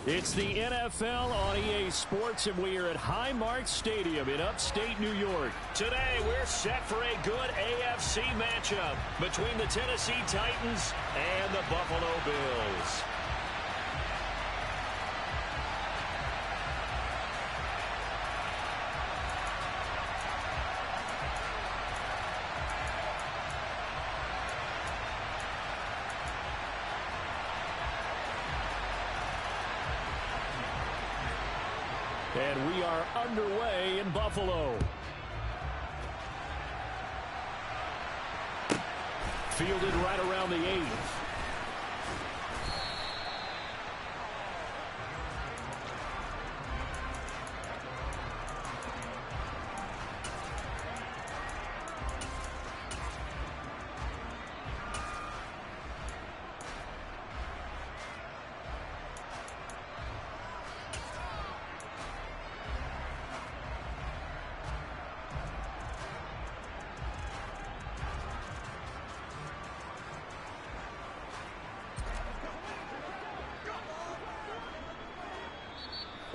It's the NFL on EA Sports, and we are at Highmark Stadium in upstate New York. Today, we're set for a good AFC matchup between the Tennessee Titans and the Buffalo Bills. And we are underway in Buffalo. Fielded right around the 8th.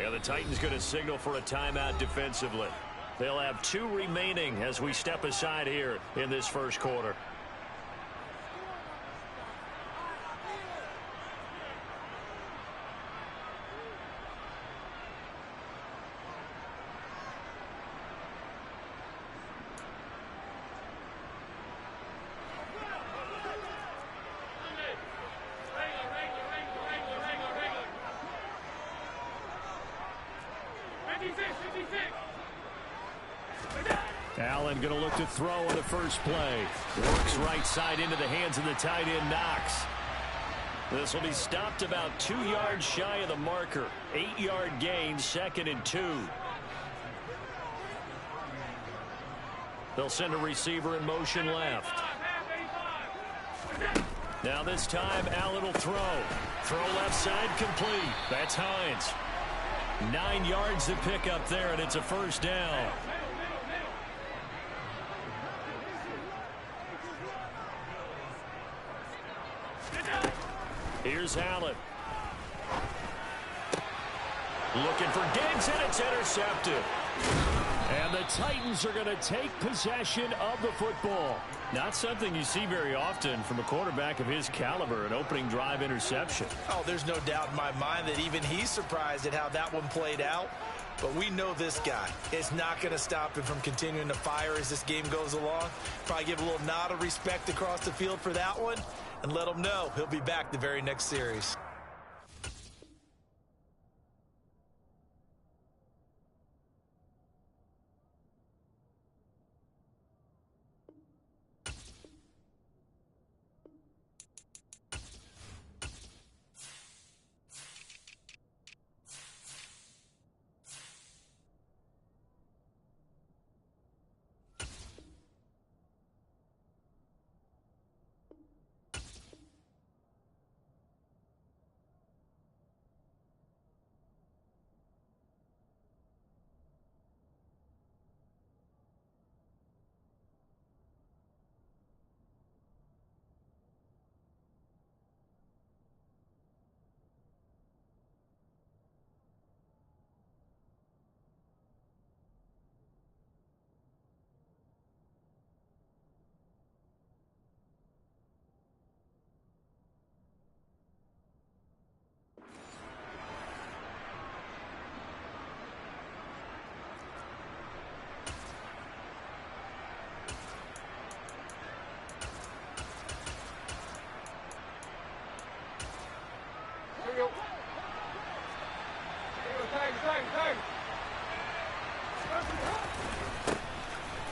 Yeah, the Titans going to signal for a timeout defensively. They'll have 2 remaining as we step aside here in this first quarter. Allen going to look to throw on the first play. Works right side into the hands of the tight end, Knox. This will be stopped about 2 yards shy of the marker. 8-yard gain, 2nd and 2. They'll send a receiver in motion left. Now this time, Allen will throw. Throw left side, complete. That's Hines. 9 yards to pick up there, and it's a first down. Here's Allen. Looking for Diggs, and it's intercepted. And the Titans are going to take possession of the football. Not something you see very often from a quarterback of his caliber, an opening drive interception. Oh, there's no doubt in my mind that even he's surprised at how that one played out. But we know this guy is not going to stop him from continuing to fire as this game goes along. Probably give a little nod of respect across the field for that one. And let him know he'll be back the very next series.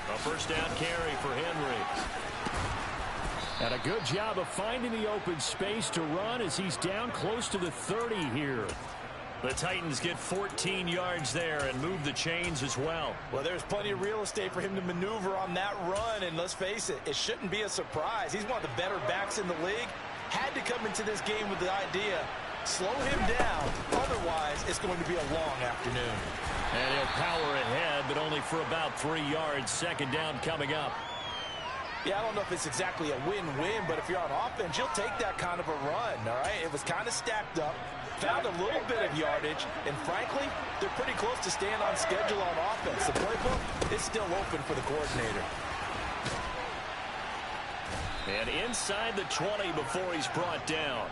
A first down carry for Henry. And a good job of finding the open space to run as he's down close to the 30 here. The Titans get 14 yards there and move the chains as well. Well, there's plenty of real estate for him to maneuver on that run, and let's face it, it shouldn't be a surprise. He's one of the better backs in the league. Had to come into this game with the idea, slow him down, otherwise it's going to be a long afternoon. And he'll power ahead, but only for about 3 yards. Second down coming up. Yeah, I don't know if it's exactly a win-win, but if you're on offense, you'll take that kind of a run, all right? It was kind of stacked up, found a little bit of yardage, and frankly, they're pretty close to staying on schedule on offense. The playbook is still open for the coordinator. And inside the 20 before he's brought down.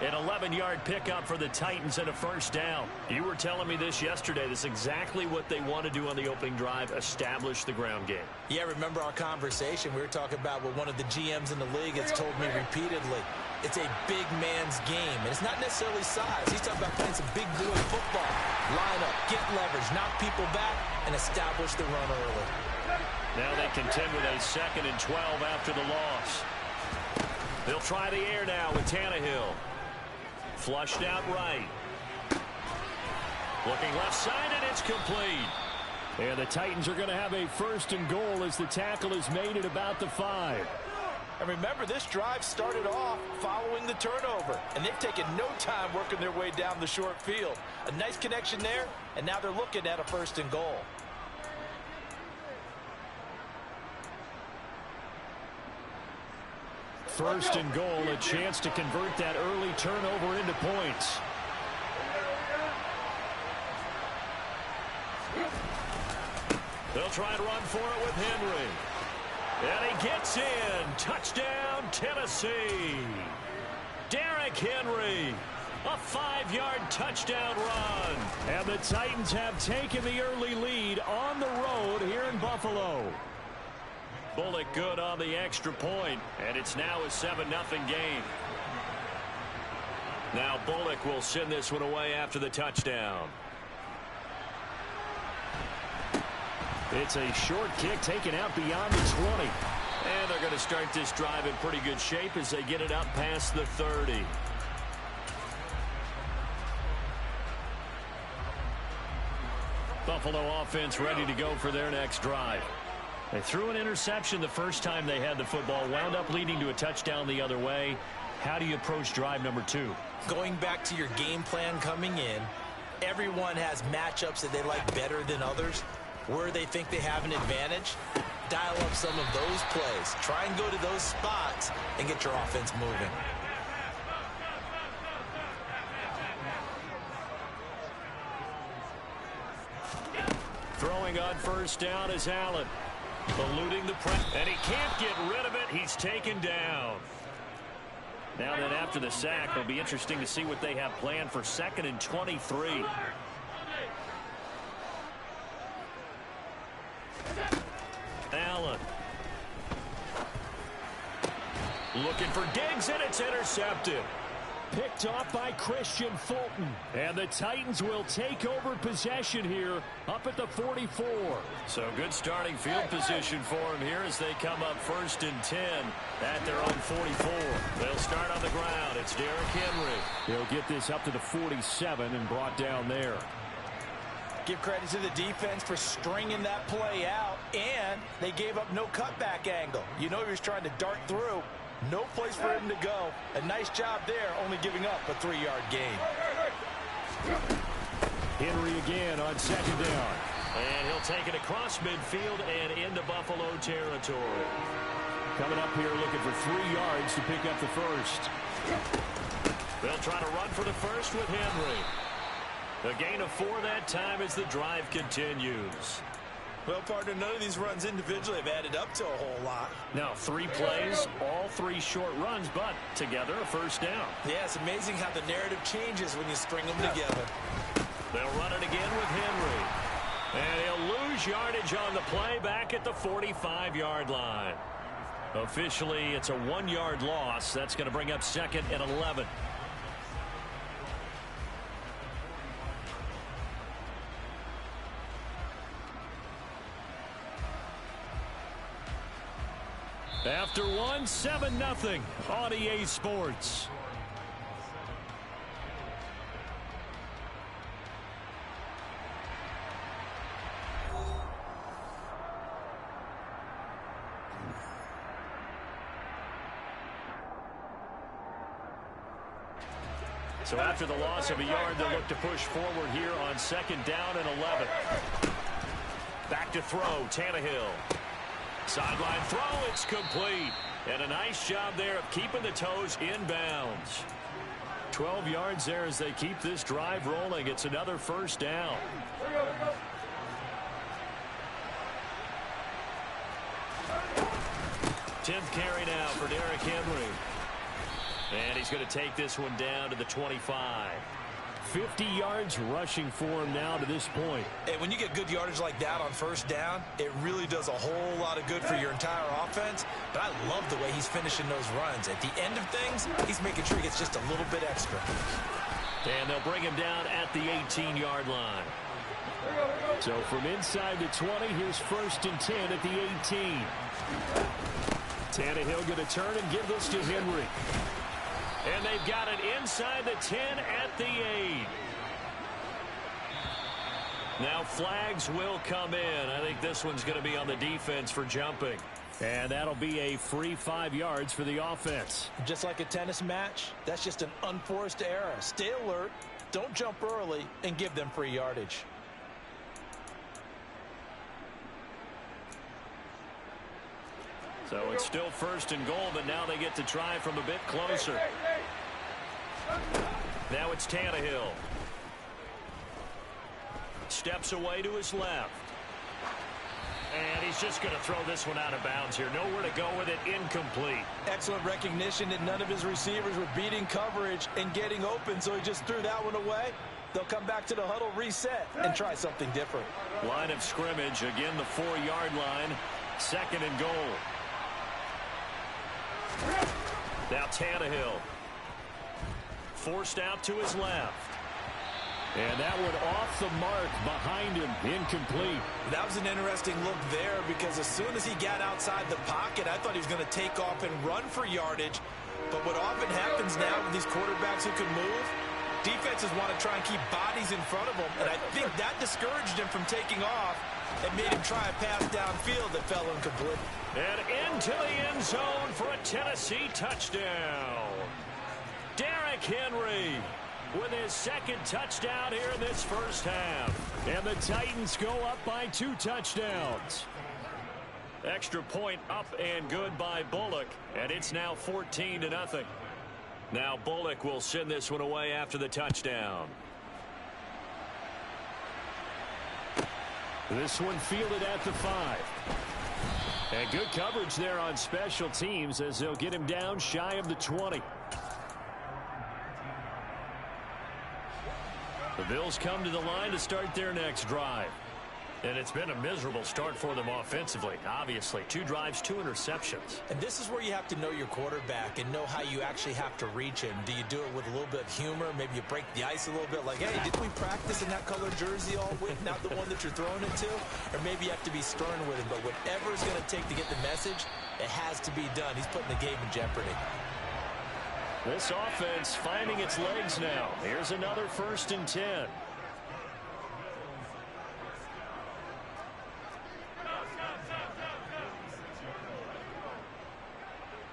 An 11-yard pickup for the Titans and a first down. You were telling me this yesterday. This is exactly what they want to do on the opening drive, establish the ground game. Yeah, remember our conversation? We were talking about what one of the GMs in the league has told me repeatedly. It's a big man's game, and it's not necessarily size. He's talking about playing some big boy football. Line up, get leverage, knock people back, and establish the run early. Now they contend with a 2nd and 12 after the loss. They'll try the air now with Tannehill. Flushed out right. Looking left side, and it's complete. And the Titans are going to have a 1st and goal as the tackle is made at about the 5. And remember, this drive started off following the turnover, and they've taken no time working their way down the short field. A nice connection there, and now they're looking at a 1st and goal. First and goal, a chance to convert that early turnover into points. They'll try and run for it with Henry. And he gets in. Touchdown, Tennessee. Derrick Henry. A 5-yard touchdown run. And the Titans have taken the early lead on the road here in Buffalo. Bullock good on the extra point, and it's now a 7-0 game. Now Bullock will send this one away after the touchdown. It's a short kick taken out beyond the 20. And they're going to start this drive in pretty good shape as they get it up past the 30. Buffalo offense ready to go for their next drive. They threw an interception the first time they had the football, wound up leading to a touchdown the other way. How do you approach drive number 2? Going back to your game plan coming in, everyone has matchups that they like better than others. Where they think they have an advantage, dial up some of those plays. Try and go to those spots and get your offense moving. Throwing on first down is Allen. Eluding the press, and he can't get rid of it. He's taken down. Now then, after the sack, it'll be interesting to see what they have planned for 2nd and 23. Allen. Looking for Diggs, and it's intercepted. Picked off by Christian Fulton. And the Titans will take over possession here up at the 44. So good starting field position for them here as they come up 1st and 10 at their own 44. They'll start on the ground. It's Derrick Henry. He'll get this up to the 47 and brought down there. Give credit to the defense for stringing that play out, and they gave up no cutback angle. You know he was trying to dart through. No place for him to go. A nice job there, only giving up a 3-yard gain. Henry again on 2nd down. And he'll take it across midfield and into Buffalo territory. Coming up here looking for 3 yards to pick up the first. They'll try to run for the first with Henry. A gain of 4 that time as the drive continues. Well, partner, none of these runs individually have added up to a whole lot. Now 3 plays, all 3 short runs, but together a first down. Yeah, it's amazing how the narrative changes when you string them together. They'll run it again with Henry. And he'll lose yardage on the play back at the 45-yard line. Officially, it's a 1-yard loss. That's going to bring up 2nd and 11. After 1, 7-0 on EA Sports. So after the loss of a yard, they'll look to push forward here on 2nd down and 11. Back to throw, Tannehill. Sideline throw, it's complete. And a nice job there of keeping the toes inbounds. 12 yards there as they keep this drive rolling. It's another first down. Tenth carry now for Derrick Henry. And he's going to take this one down to the 25. 50 yards rushing for him now to this point. And when you get good yardage like that on first down, it really does a whole lot of good for your entire offense. But I love the way he's finishing those runs. At the end of things, he's making sure he gets just a little bit extra. And they'll bring him down at the 18-yard line. So from inside the 20, here's 1st and 10 at the 18. Tannehill going to turn and give this to Henry. And they've got it inside the 10 at the 8. Now flags will come in. I think this one's going to be on the defense for jumping. And that'll be a free 5 yards for the offense. Just like a tennis match, that's just an unforced error. Stay alert, don't jump early, and give them free yardage. So it's still 1st and goal, but now they get to try from a bit closer. Now it's Tannehill. Steps away to his left. And he's just going to throw this one out of bounds here. Nowhere to go with it. Incomplete. Excellent recognition that none of his receivers were beating coverage and getting open, so he just threw that one away. They'll come back to the huddle, reset, and try something different. Line of scrimmage, again the 4-yard line. 2nd and goal. Now Tannehill. Forced out to his left. And that one off the mark behind him. Incomplete. That was an interesting look there because as soon as he got outside the pocket, I thought he was going to take off and run for yardage. But what often happens now with these quarterbacks who can move, defenses want to try and keep bodies in front of them. And I think that discouraged him from taking off and made him try a pass downfield that fell incomplete. And into the end zone for a Tennessee touchdown. Derrick Henry with his 2nd touchdown here in this first half. And the Titans go up by 2 touchdowns. Extra point up and good by Bullock. And it's now 14-0. Now Bullock will send this one away after the touchdown. This one fielded at the 5. And good coverage there on special teams as they'll get him down shy of the 20. The Bills come to the line to start their next drive. And it's been a miserable start for them offensively. Obviously, 2 drives, 2 interceptions. And this is where you have to know your quarterback and know how you actually have to reach him. Do you do it with a little bit of humor? Maybe you break the ice a little bit like, hey, didn't we practice in that color jersey all week? Not the one that you're throwing it to? Or maybe you have to be stern with him. But whatever it's going to take to get the message, it has to be done. He's putting the game in jeopardy. This offense finding its legs now. Here's another 1st and 10.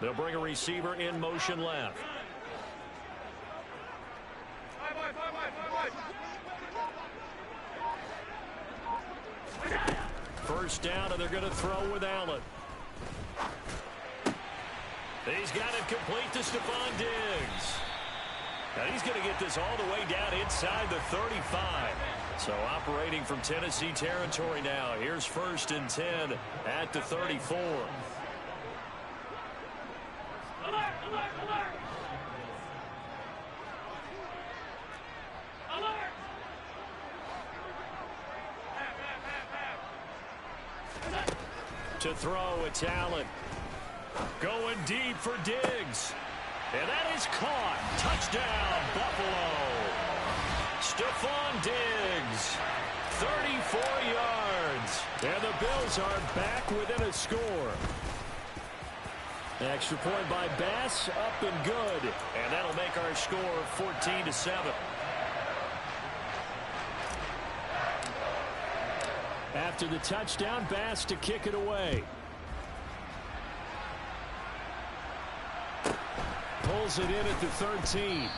They'll bring a receiver in motion left. First down, and they're going to throw with Allen. He's got it complete to Stephon Diggs. And he's going to get this all the way down inside the 35. So operating from Tennessee territory now. Here's 1st and 10 at the 34. To throw, it's Allen. Going deep for Diggs. And that is caught. Touchdown, Buffalo. Stephon Diggs, 34 yards. And the Bills are back within a score. Extra point by Bass, up and good. And that'll make our score 14-7. After the touchdown, Bass to kick it away. Pulls it in at the 13.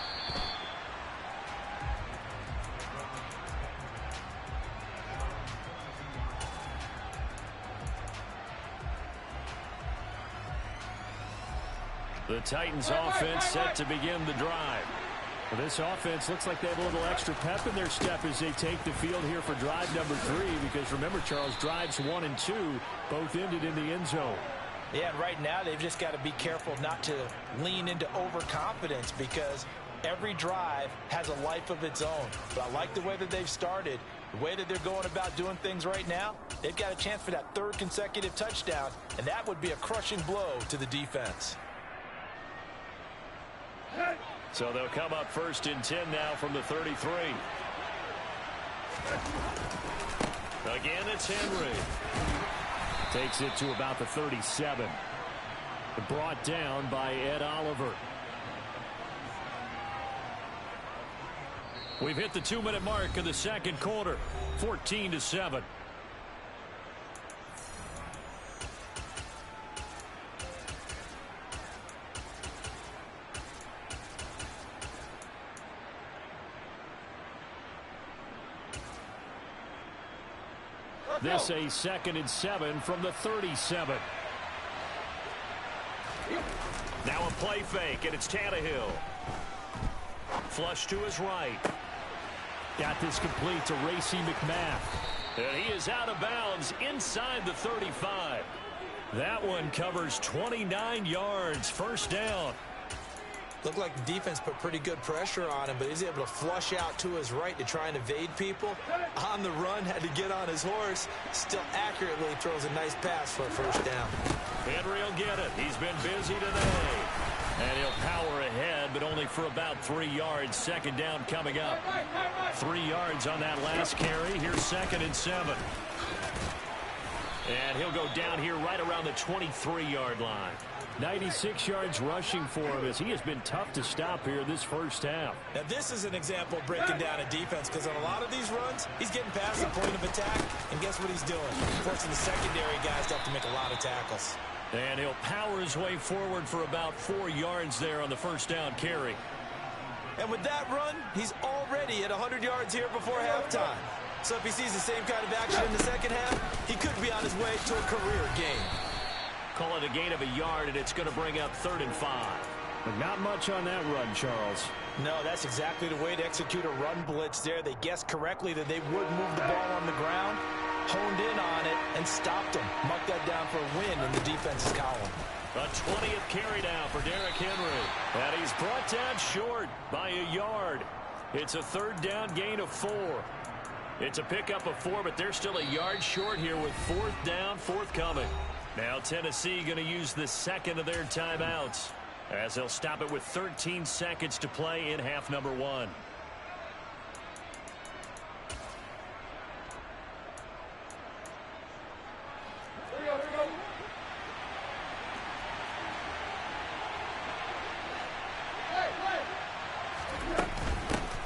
The Titans offense set to begin the drive. Well, this offense looks like they have a little extra pep in their step as they take the field here for drive number 3. Because remember, Charles, drives 1 and 2 both ended in the end zone. Yeah, and right now they've just got to be careful not to lean into overconfidence because every drive has a life of its own. But I like the way that they've started, the way that they're going about doing things right now. They've got a chance for that 3rd consecutive touchdown, and that would be a crushing blow to the defense. So they'll come up 1st and 10 now from the 33. Again, it's Henry. Takes it to about the 37. Brought down by Ed Oliver. We've hit the 2-minute mark of the 2nd quarter. 14-7. This a 2nd and 7 from the 37. Now a play fake, and it's Tannehill. Flush to his right. Got this complete to Racey McMath. And he is out of bounds inside the 35. That one covers 29 yards. 1st down. Looked like the defense put pretty good pressure on him, but he's able to flush out to his right to try and evade people. On the run, had to get on his horse. Still accurately throws a nice pass for a 1st down. Henry will get it. He's been busy today. And he'll power ahead, but only for about 3 yards. 2nd down coming up. 3 yards on that last carry. Here's 2nd and 7. And he'll go down here right around the 23-yard line. 96 yards rushing for him as he has been tough to stop here this 1st half. Now this is an example of breaking down a defense because on a lot of these runs, he's getting past the point of attack, and guess what he's doing? Forcing the secondary guys to have to make a lot of tackles. And he'll power his way forward for about 4 yards there on the 1st down carry. And with that run, he's already at 100 yards here before halftime. So if he sees the same kind of action in the 2nd half, he could be on his way to a career gain. Call it a gain of a yard, and it's going to bring up 3rd and 5. But not much on that run, Charles. No, that's exactly the way to execute a run blitz there. They guessed correctly that they would move the ball on the ground, honed in on it, and stopped them. Marked that down for a win in the defense's column. A 20th carry down for Derrick Henry. And he's brought down short by a yard. It's a 3rd down gain of 4. It's a pickup of 4, but they're still a yard short here with 4th down forthcoming. Now Tennessee going to use the 2nd of their timeouts as they'll stop it with 13 seconds to play in half number 1.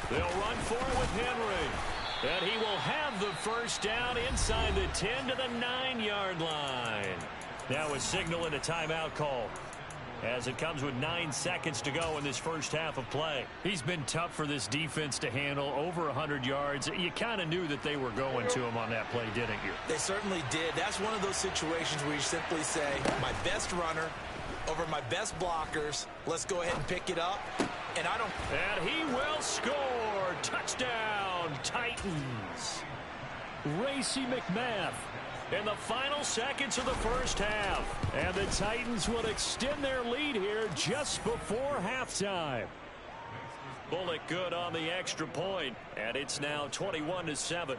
They'll run for it with Henry. And he will have the 1st down inside the 10 to the 9-yard line. Now a signal and a timeout call as it comes with 9 seconds to go in this 1st half of play. He's been tough for this defense to handle, over 100 yards. You kind of knew that they were going to him on that play, didn't you? They certainly did. That's one of those situations where you simply say, my best runner over my best blockers. Let's go ahead and pick it up. And he will score. Touchdown, Titans. Racey McMath in the final seconds of the 1st half. And the Titans will extend their lead here just before halftime. Bullock good on the extra point, and it's now 21-7.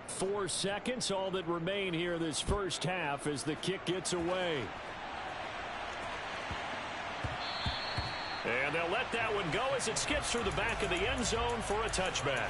4 seconds, all that remain here this 1st half as the kick gets away. And they'll let that one go as it skips through the back of the end zone for a touchback.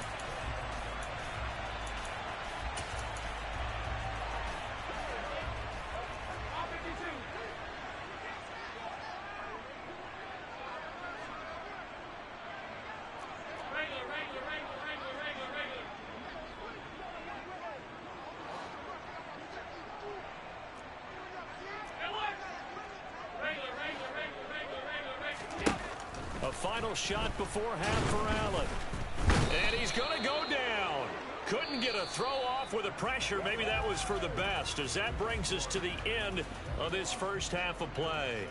A final shot before half for Allen. And he's going to go down. Couldn't get a throw off with the pressure. Maybe that was for the best, as that brings us to the end of this first half of play.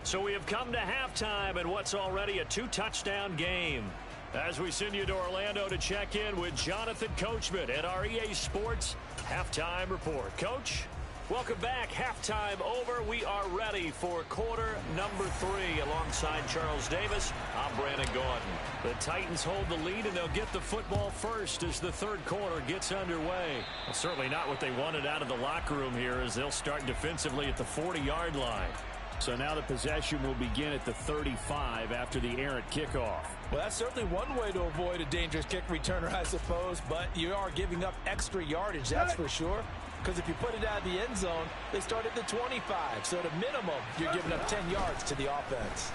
So we have come to halftime in what's already a 2-touchdown game. As we send you to Orlando to check in with Jonathan Coachman at our EA Sports Halftime Report. Coach, welcome back. Halftime over. We are ready for quarter number 3 alongside Charles Davis. I'm Brandon Gordon. The Titans hold the lead, and they'll get the football first as the third quarter gets underway. Well, certainly not what they wanted out of the locker room here, as they'll start defensively at the 40-yard line. So now the possession will begin at the 35 after the errant kickoff. Well, that's certainly one way to avoid a dangerous kick returner, I suppose, but you are giving up extra yardage, that's for sure. Because if you put it out of the end zone, they start at the 25. So at a minimum, you're giving up 10 yards to the offense.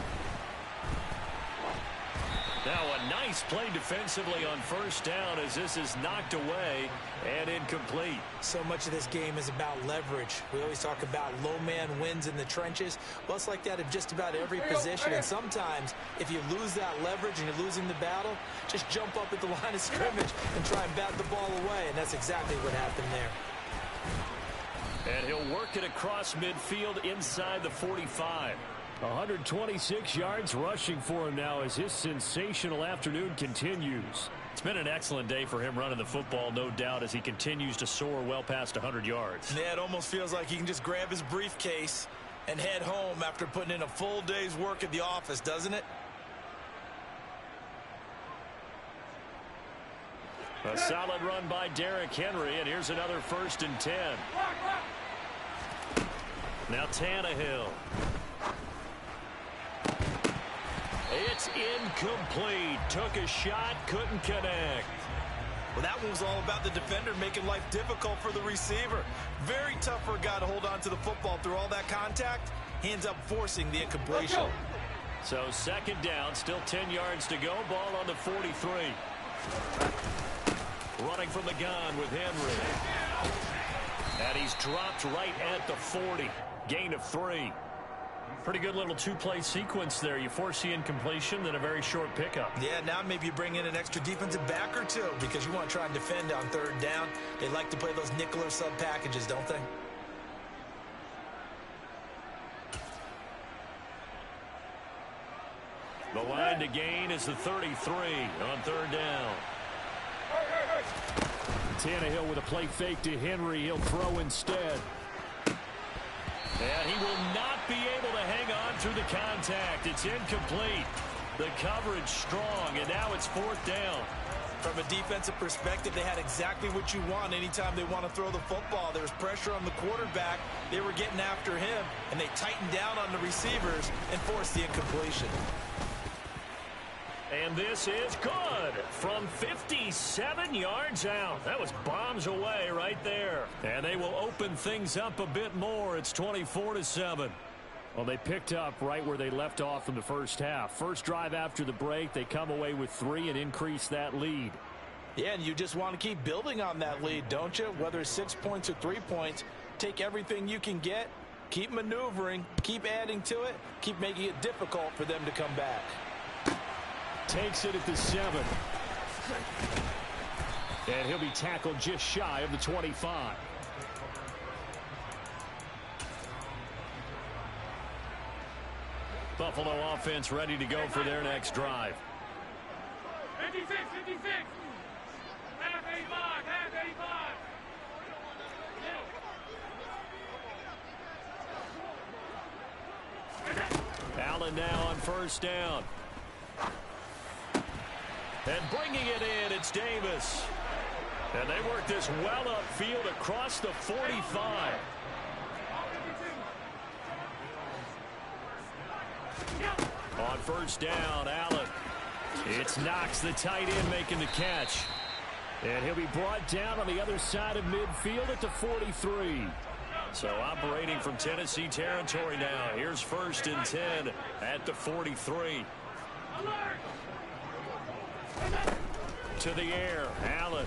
Now a nice play defensively on first down as this is knocked away and incomplete. So much of this game is about leverage. We always talk about low man wins in the trenches. Well, it's like that in just about every position. And sometimes if you lose that leverage and you're losing the battle, just jump up at the line of scrimmage and try and bat the ball away. And that's exactly what happened there. And he'll work it across midfield inside the 45. 126 yards rushing for him now as his sensational afternoon continues. It's been an excellent day for him running the football, no doubt, as he continues to soar well past 100 yards. Yeah, it almost feels like he can just grab his briefcase and head home after putting in a full day's work at the office, doesn't it? A solid run by Derrick Henry, and here's another 1st and 10. Now Tannehill. It's incomplete. Took a shot, couldn't connect. Well, that one was all about the defender making life difficult for the receiver. Very tough for a guy to hold on to the football through all that contact. He ends up forcing the incompletion. So 2nd down, still 10 yards to go. Ball on the 43. Running from the gun with Henry. And he's dropped right at the 40. Gain of 3. Pretty good little 2-play sequence there. You force the incompletion, then a very short pickup. Yeah, now maybe you bring in an extra defensive back or two because you want to try and defend on 3rd down. They like to play those nickel or sub packages, don't they? The line to gain is the 33 on 3rd down. Tannehill with a play fake to Henry. He'll throw instead. And he will not be able to hang on through the contact. It's incomplete. The coverage strong, and now it's 4th down. From a defensive perspective, they had exactly what you want anytime they want to throw the football. There was pressure on the quarterback. They were getting after him, and they tightened down on the receivers and forced the incompletion. And this is good from 57 yards out. That was bombs away right there. And they will open things up a bit more. It's 24-7. Well, they picked up right where they left off in the first half. First drive after the break, they come away with 3 and increase that lead. Yeah, and you just want to keep building on that lead, don't you? Whether it's 6 points or 3 points, take everything you can get, keep maneuvering, keep adding to it, keep making it difficult for them to come back. Takes it at the 7. And he'll be tackled just shy of the 25. Buffalo offense ready to go for their next drive. 56, 56. Half 85, half 85. Allen now on 1st down. And bringing it in, it's Davis. And they work this well upfield across the 45. On 1st down, Allen. It's Knox, the tight end, making the catch. And he'll be brought down on the other side of midfield at the 43. So operating from Tennessee territory now. Here's 1st and 10 at the 43. To the air, Allen.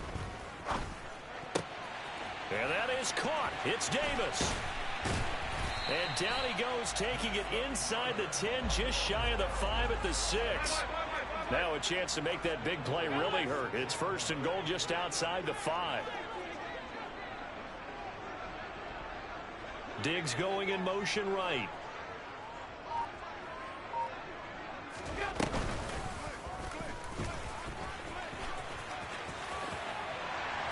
And that is caught. It's Davis. And down he goes, taking it inside the 10, just shy of the 5 at the 6. Now a chance to make that big play really hurt. It's 1st and goal just outside the 5. Diggs going in motion right.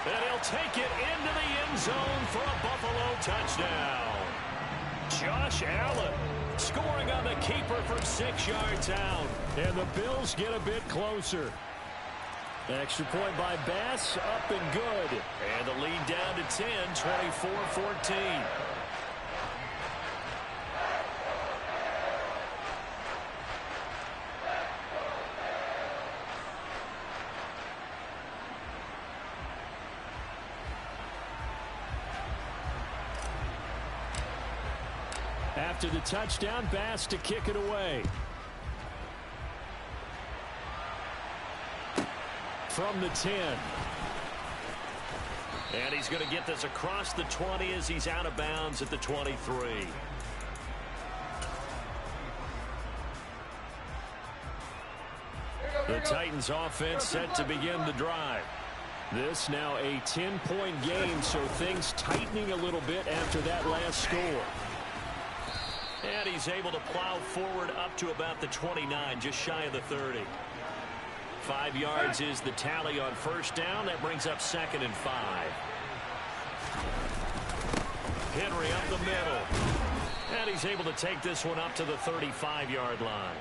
And he'll take it into the end zone for a Buffalo touchdown. Josh Allen scoring on the keeper from 6 yards out. And the Bills get a bit closer. Extra point by Bass, up and good. And the lead down to 10, 24-14. After the touchdown, Bass to kick it away. From the 10. And he's going to get this across the 20 as he's out of bounds at the 23. The Titans offense set to begin the drive. This now a 10-point game, so things tightening a little bit after that last score. And he's able to plow forward up to about the 29, just shy of the 30. 5 yards is the tally on 1st down. That brings up 2nd and 5. Henry up the middle. And he's able to take this one up to the 35-yard line.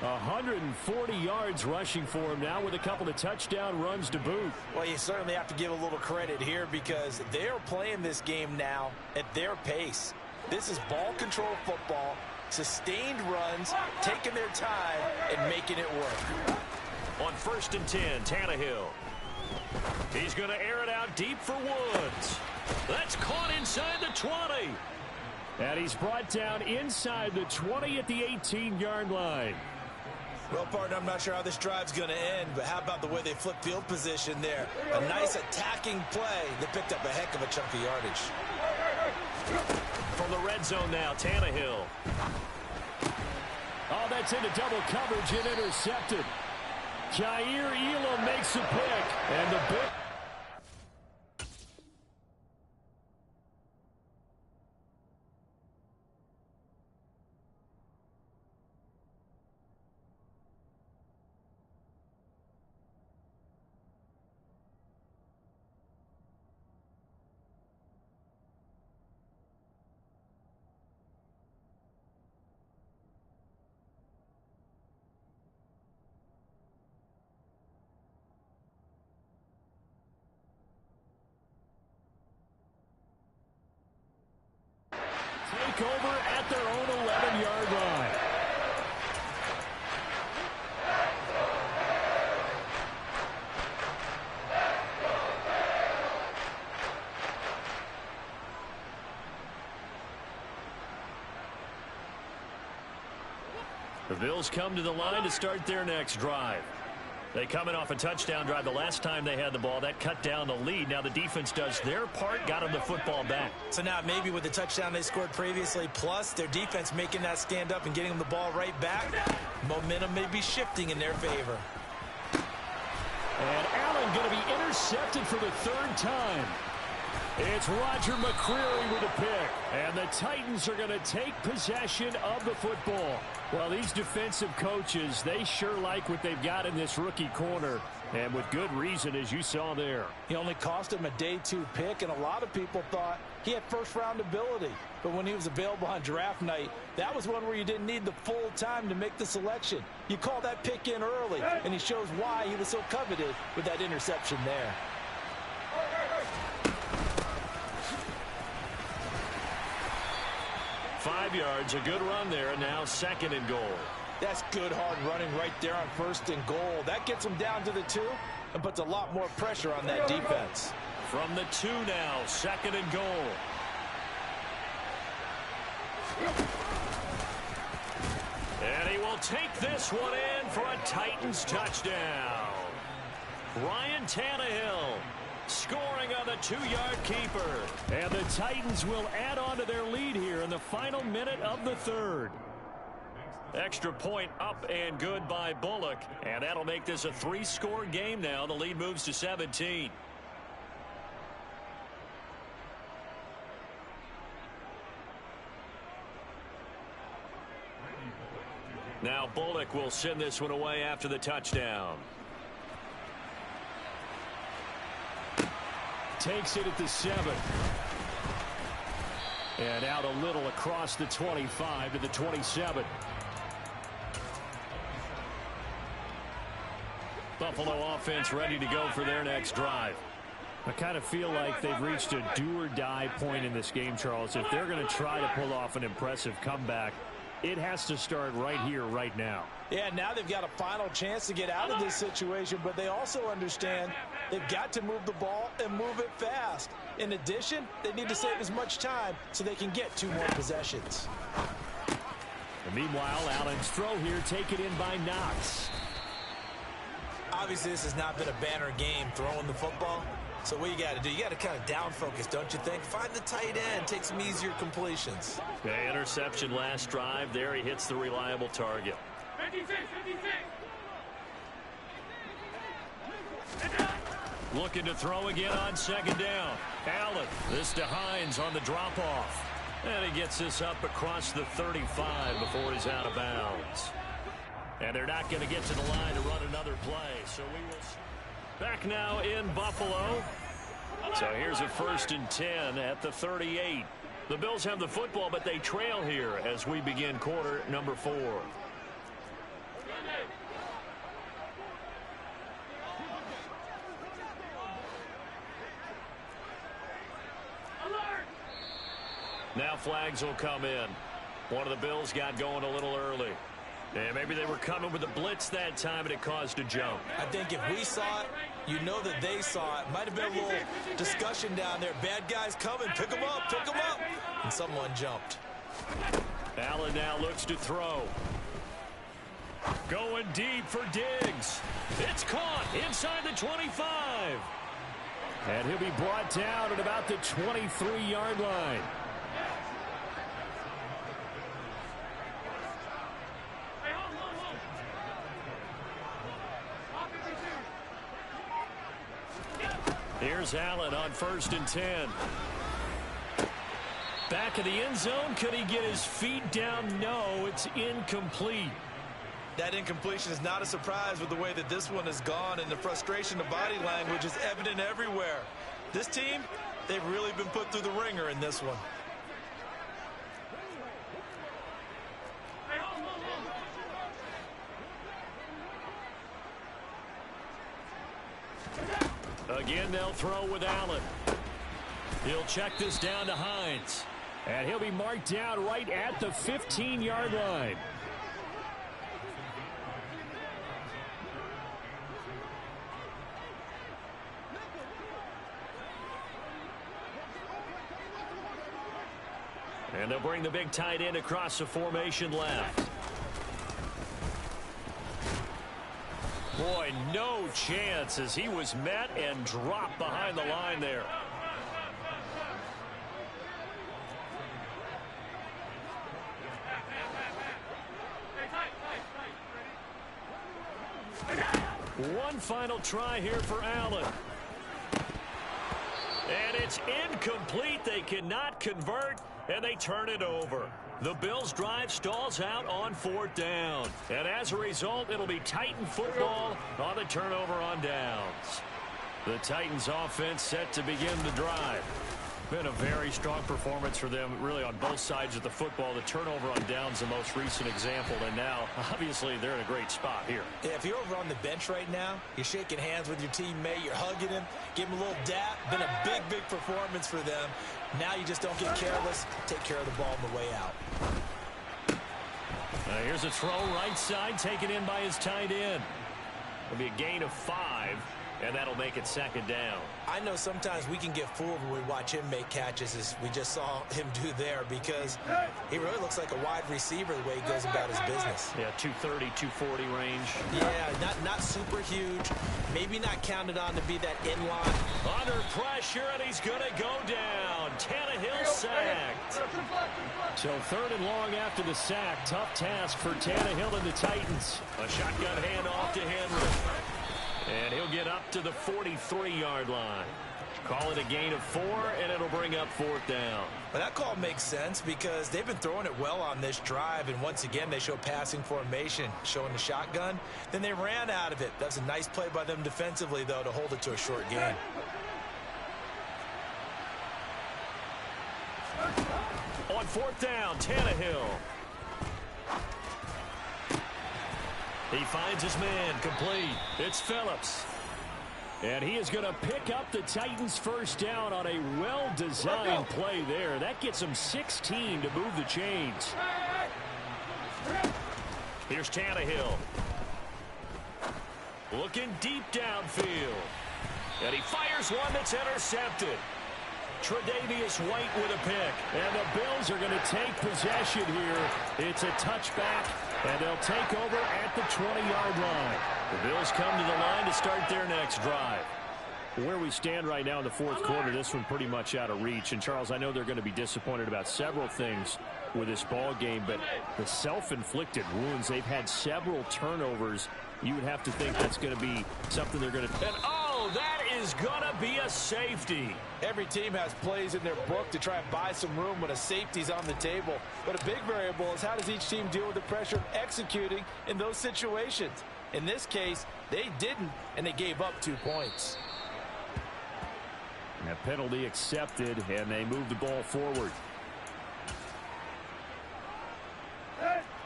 140 yards rushing for him now with a couple of touchdown runs to boot. Well, you certainly have to give a little credit here because they're playing this game now at their pace. This is ball control football, sustained runs, taking their time and making it work. On 1st and 10, Tannehill. He's going to air it out deep for Woods. That's caught inside the 20. And he's brought down inside the 20 at the 18-yard line. Well, partner, I'm not sure how this drive's going to end, but how about the way they flip field position there? A nice attacking play that picked up a heck of a chunk of yardage. From the red zone now, Tannehill. Oh, that's into double coverage and intercepted. Jair Elam makes a pick, and the big. Take over at their own 11-yard line. The Bills come to the line to start their next drive. They come in off a touchdown drive the last time they had the ball. That cut down the lead. Now the defense does their part, got them the football back. So now maybe with the touchdown they scored previously, plus their defense making that stand up and getting them the ball right back, momentum may be shifting in their favor. And Allen going to be intercepted for the 3rd time. It's Roger McCreary with a pick. And the Titans are going to take possession of the football. Well, these defensive coaches, they sure like what they've got in this rookie corner. And with good reason, as you saw there. He only cost him a day 2 pick, and a lot of people thought he had first-round ability. But when he was available on draft night, that was one where you didn't need the full time to make the selection. You call that pick in early, and he shows why he was so coveted with that interception there. 5 yards, a good run there, and now 2nd and goal. That's good hard running right there on 1st and goal. That gets them down to the 2 and puts a lot more pressure on that defense. From the 2 now, 2nd and goal. And he will take this one in for a Titans touchdown. Ryan Tannehill scoring on the 2-yard keeper. And the Titans will add on to their lead here in the final minute of the 3rd. Extra point up and good by Bullock. And that'll make this a 3-score game now. The lead moves to 17. Now Bullock will send this one away after the touchdown. Takes it at the 7. And out a little across the 25 to the 27. Buffalo offense ready to go for their next drive. I kind of feel like they've reached a do-or-die point in this game, Charles. If they're going to try to pull off an impressive comeback, it has to start right here, right now. Yeah, now they've got a final chance to get out of this situation, but they also understand they've got to move the ball and move it fast. In addition, they need to save as much time so they can get 2 more possessions. And meanwhile, Allen's throw here taken in by Knox. Obviously, this has not been a banner game throwing the football. So what you got to do, you got to kind of down focus, don't you think? Find the tight end, take some easier completions. Okay, interception last drive. There he hits the reliable target. 56, 56. Looking to throw again on second down. Allen, this to Hines on the drop-off. And he gets this up across the 35 before he's out of bounds. And they're not going to get to the line to run another play. So we will... Back now in Buffalo. So here's a 1st and 10 at the 38. The Bills have the football, but they trail here as we begin quarter number 4. Now flags will come in. One of the Bills got going a little early. Yeah, maybe they were coming with a blitz that time and it caused a jump. I think if we saw it, you know that they saw it. Might have been a little discussion down there. Bad guys coming. Pick them up. Pick them up. And someone jumped. Allen now looks to throw. Going deep for Diggs. It's caught inside the 25. And he'll be brought down at about the 23-yard line. Here's Allen on 1st and 10. Back of the end zone. Could he get his feet down? No, it's incomplete. That incompletion is not a surprise with the way that this one has gone, and the frustration of body language is evident everywhere. This team, they've really been put through the ringer in this one. Again, they'll throw with Allen. He'll check this down to Hines. And he'll be marked down right at the 15-yard line. And they'll bring the big tight end across the formation left. Boy, no chance as he was met and dropped behind the line there. One final try here for Allen. And it's incomplete. They cannot convert, and they turn it over. The Bills' drive stalls out on 4th down. And as a result, it'll be Titan football on the turnover on downs. The Titans' offense set to begin the drive. Been a very strong performance for them, really, on both sides of the football. The turnover on downs, the most recent example. And now, obviously, they're in a great spot here. Yeah, if you're over on the bench right now, you're shaking hands with your teammate, you're hugging him, give him a little dap. Been a big, big performance for them. Now you just don't get careless. Take care of the ball on the way out. Here's a throw right side, taken in by his tight end. It'll be a gain of 5, and that'll make it second down. I know sometimes we can get fooled when we watch him make catches, as we just saw him do there, because he really looks like a wide receiver the way he goes about his business. Yeah, 230, 240 range. Yeah, not super huge. Maybe not counted on to be that in-line. Under pressure, and he's going to go down. Tannehill sacked. So 3rd and long after the sack. Tough task for Tannehill and the Titans. A shotgun handoff to Henry. And he'll get up to the 43-yard line. Call it a gain of 4, and it'll bring up 4th down. Well, that call makes sense because they've been throwing it well on this drive, and once again they show passing formation, showing the shotgun. Then they ran out of it. That's a nice play by them defensively, though, to hold it to a short gain. On 4th down, Tannehill. He finds his man, complete. It's Phillips. And he is going to pick up the Titans' first down on a well-designed play there. That gets him 16 to move the chains. Here's Tannehill. Looking deep downfield. And he fires one that's intercepted. Tre'Davious White with a pick. And the Bills are going to take possession here. It's a touchback, and they'll take over at the 20-yard line. The Bills come to the line to start their next drive. Where we stand right now in the 4th quarter, this one pretty much out of reach. And, Charles, I know they're going to be disappointed about several things with this ball game, but the self-inflicted wounds, they've had several turnovers. You would have to think that's going to be something they're going to... And, oh, that is going to be a safety. Every team has plays in their book to try and buy some room when a safety's on the table. But a big variable is how does each team deal with the pressure of executing in those situations. In this case, they didn't, and they gave up 2 points. A penalty accepted, and they move the ball forward.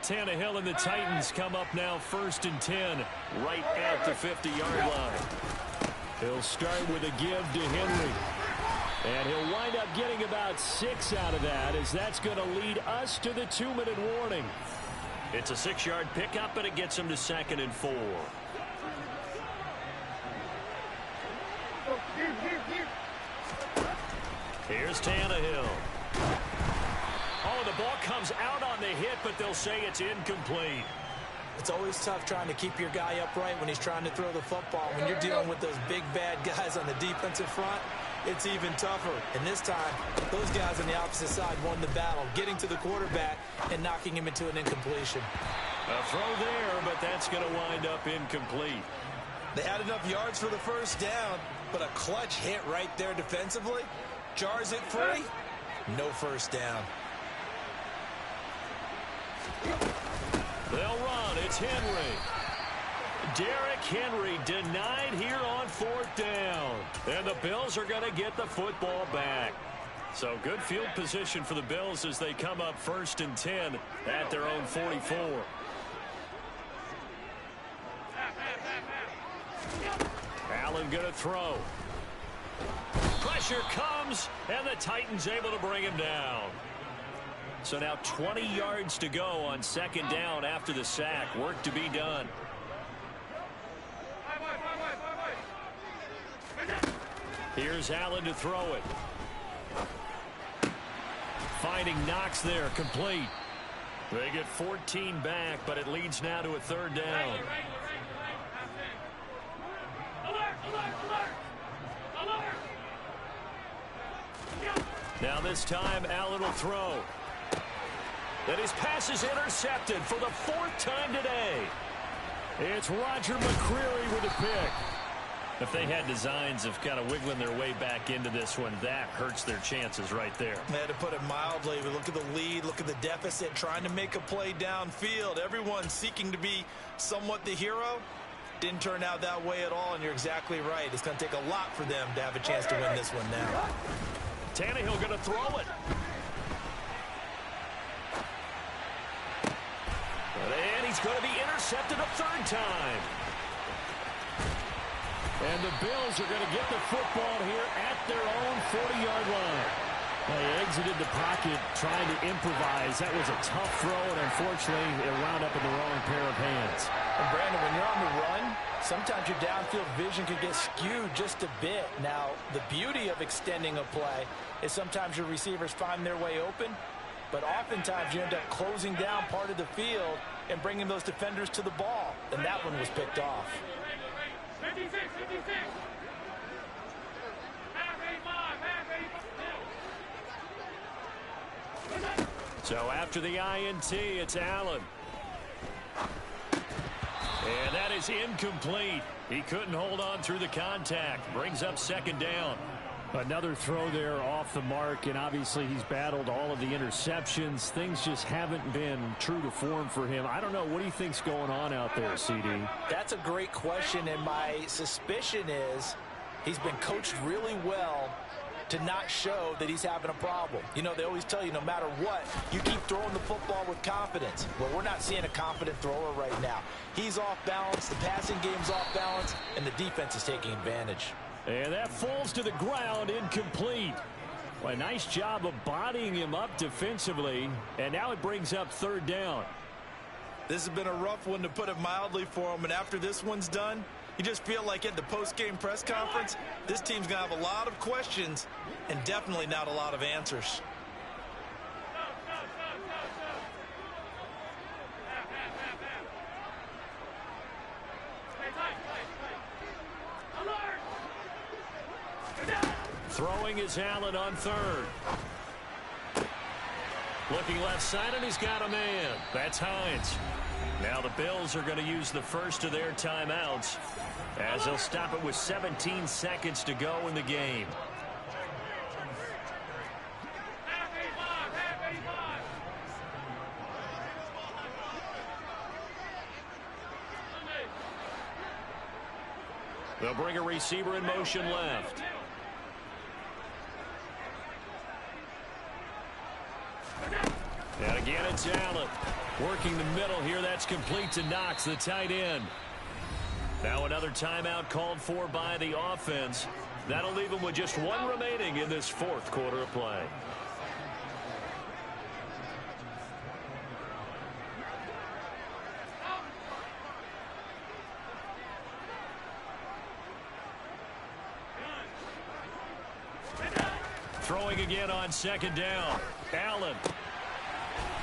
Tannehill and the Titans come up now 1st and 10, right at the 50-yard line. He'll start with a give to Henry. And he'll wind up getting about 6 out of that, as that's going to lead us to the 2-minute warning. It's a 6-yard pickup, and it gets him to 2nd and 4. Here's Tannehill. Oh, the ball comes out on the hit, but they'll say it's incomplete. It's always tough trying to keep your guy upright when he's trying to throw the football. When you're dealing with those big, bad guys on the defensive front, it's even tougher. And this time, those guys on the opposite side won the battle, getting to the quarterback and knocking him into an incompletion. A throw there, but that's going to wind up incomplete. They had enough yards for the first down, but a clutch hit right there defensively jars it free. No first down. They'll run. It's Henry. Derrick Henry denied here on 4th down. And the Bills are going to get the football back. So good field position for the Bills as they come up 1st and 10 at their own 44. Allen going to throw. Pressure comes, and the Titans able to bring him down. So now 20 yards to go on 2nd down after the sack. Work to be done. Here's Allen to throw it. Finding Knox there, complete. They get 14 back, but it leads now to a 3rd down. Now this time, Allen will throw. And his pass is intercepted for the 4th time today. It's Roger McCreary with a pick. If they had designs of kind of wiggling their way back into this one, that hurts their chances right there. Man, to put it mildly, we look at the lead, look at the deficit, trying to make a play downfield. Everyone seeking to be somewhat the hero. Didn't turn out that way at all, and you're exactly right. It's going to take a lot for them to have a chance to win this one now. Tannehill going to throw it. And he's going to be intercepted a 3rd time. And the Bills are going to get the football here at their own 40-yard line. Well, he exited the pocket trying to improvise. That was a tough throw, and unfortunately, it wound up in the wrong pair of hands. And Brandon, when you're on the run, sometimes your downfield vision can get skewed just a bit. Now, the beauty of extending a play is sometimes your receivers find their way open, but oftentimes you end up closing down part of the field and bringing those defenders to the ball. And that one was picked off. 56, 56. Half 85, half 85. So after the INT, it's Allen. And that is incomplete. He couldn't hold on through the contact. Brings up second down. Another throw there off the mark, and obviously he's battled all of the interceptions. Things just haven't been true to form for him. I don't know. What do you think's going on out there, CD? That's a great question, and my suspicion is he's been coached really well to not show that he's having a problem. You know, they always tell you no matter what, you keep throwing the football with confidence. Well, we're not seeing a confident thrower right now. He's off balance, the passing game's off balance, and the defense is taking advantage. And that falls to the ground, incomplete. Well, a nice job of bodying him up defensively, and now it brings up third down. This has been a rough one, to put it mildly, for him, and after this one's done, you just feel like at the post-game press conference, this team's going to have a lot of questions and definitely not a lot of answers. Throwing is Allen on third. Looking left side, and he's got a man. That's Hines. Now the Bills are going to use the first of their timeouts, as they'll stop it with 17 seconds to go in the game. They'll bring a receiver in motion left. And again, it's Allen. Working the middle here. That's complete to Knox, the tight end. Now another timeout called for by the offense. That'll leave them with just one remaining in this fourth quarter of play. Throwing again on second down. Allen.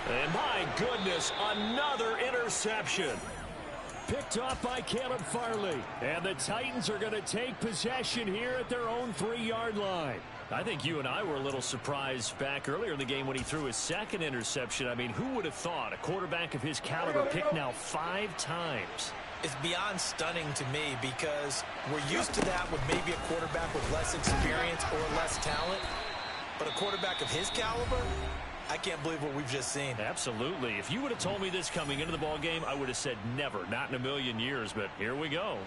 And my goodness, another interception. Picked off by Caleb Farley. And the Titans are going to take possession here at their own 3-yard line. I think you and I were a little surprised back earlier in the game when he threw his second interception. I mean, who would have thought a quarterback of his caliber picked now 5 times? It's beyond stunning to me, because we're used to that with maybe a quarterback with less experience or less talent. But a quarterback of his caliber, I can't believe what we've just seen. Absolutely. If you would have told me this coming into the ball game, I would have said never, not in a million years. But here we go.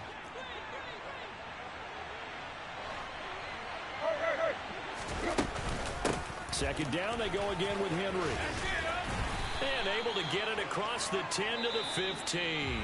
Second down, they go again with Henry. And able to get it across the 10 to the 15.